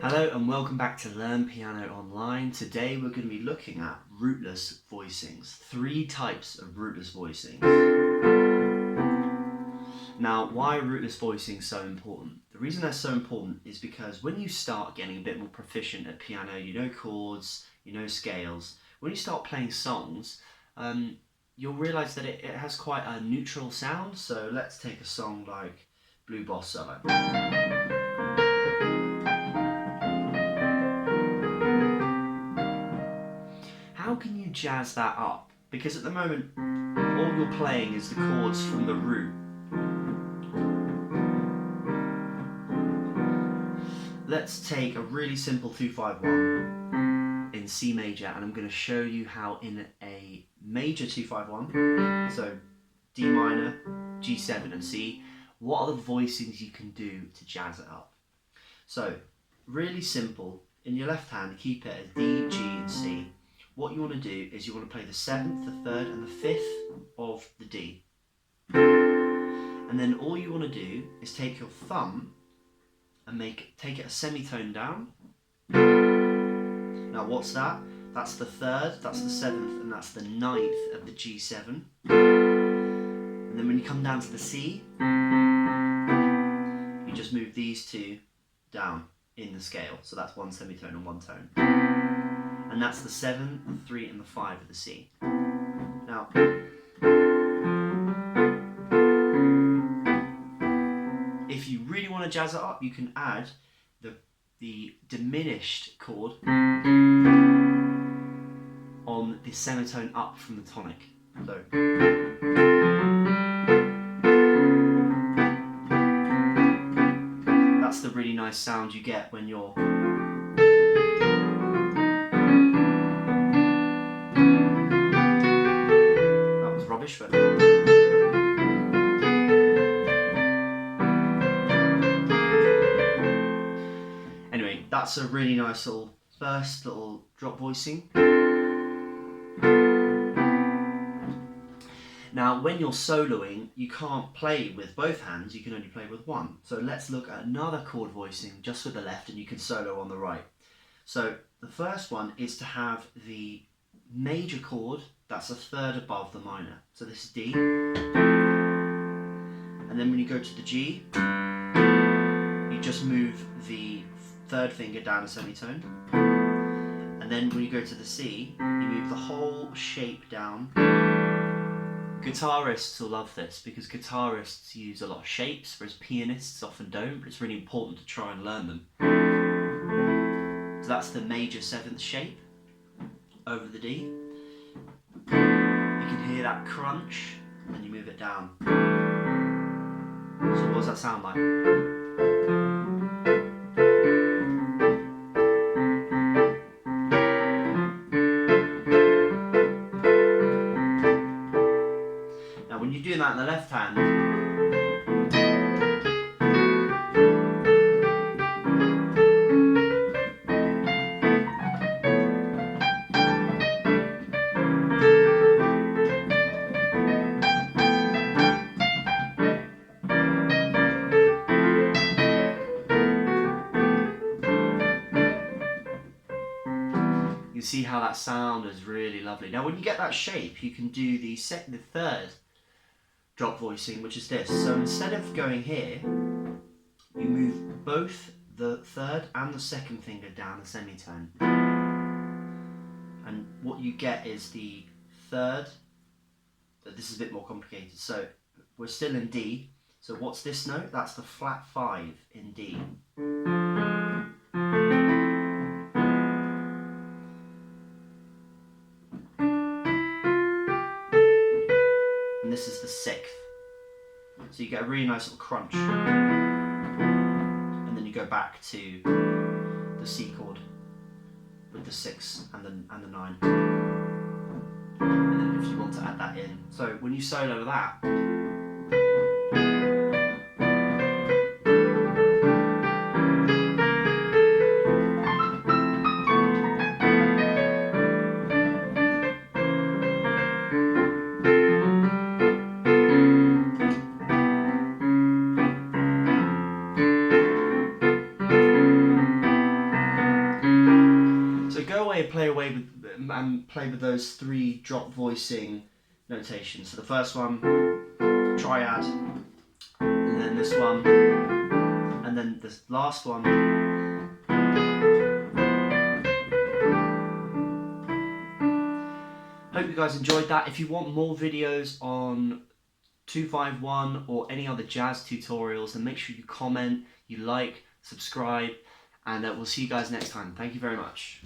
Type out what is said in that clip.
Hello and welcome back to Learn Piano Online. Today we're going to be looking at rootless voicings. 3 types of rootless voicings. Now, why are rootless voicings so important? The reason they're so important is because when you start getting a bit more proficient at piano, you know chords, you know scales, when you start playing songs, you'll realise that it has quite a neutral sound. So let's take a song like Blue Boss Solo. How can you jazz that up? Because at the moment, all you're playing is the chords from the root. Let's take a really simple 2-5-1 in C major, and I'm going to show you how in a major 2-5-1, so D minor, G7 and C, what are the voicings you can do to jazz it up. So, really simple, in your left hand, keep it as D, G and C. What you want to do is you want to play the 7th, the 3rd and the 5th of the D. And then all you want to do is take your thumb and take it a semitone down. Now what's that? That's the 3rd, that's the 7th and that's the 9th of the G7. And then when you come down to the C, you just move these 2 down in the scale. So that's 1 semitone and 1 tone. And that's the 7, the 3 and the 5 of the C. Now, if you really want to jazz it up, you can add the diminished chord on the semitone up from the tonic. So, that's the really nice sound you get when you're rubbish, but anyway, that's a really nice little first little drop voicing. Now, when you're soloing, you can't play with both hands, you can only play with one. So let's look at another chord voicing just with the left, and you can solo on the right. So the first one is to have the major chord that's a 3rd above the minor. So this is D. And then when you go to the G, you just move the 3rd finger down a semitone. And then when you go to the C, you move the whole shape down. Guitarists will love this because guitarists use a lot of shapes, whereas pianists often don't, but it's really important to try and learn them. So that's the major 7th shape over the D. You can hear that crunch, and you move it down. So what does that sound like? Now when you're doing that in the left hand, you see how that sound is really lovely. Now when you get that shape, you can do the 3rd drop voicing, which is this. So instead of going here, you move both the 3rd and the 2nd finger down a semitone. And what you get is the 3rd, but this is a bit more complicated. So we're still in D. So what's this note? That's the flat 5 in D. This is the 6th. So you get a really nice little crunch. And then you go back to the C chord with the 6 and the 9. And then if you want to add that in. So when you solo that, play away with and play with those 3 drop voicing notations. So the first one, triad, and then this one, and then this last one. Hope you guys enjoyed that. If you want more videos on 251 or any other jazz tutorials, then make sure you comment, you like, subscribe, and we'll see you guys next time. Thank you very much.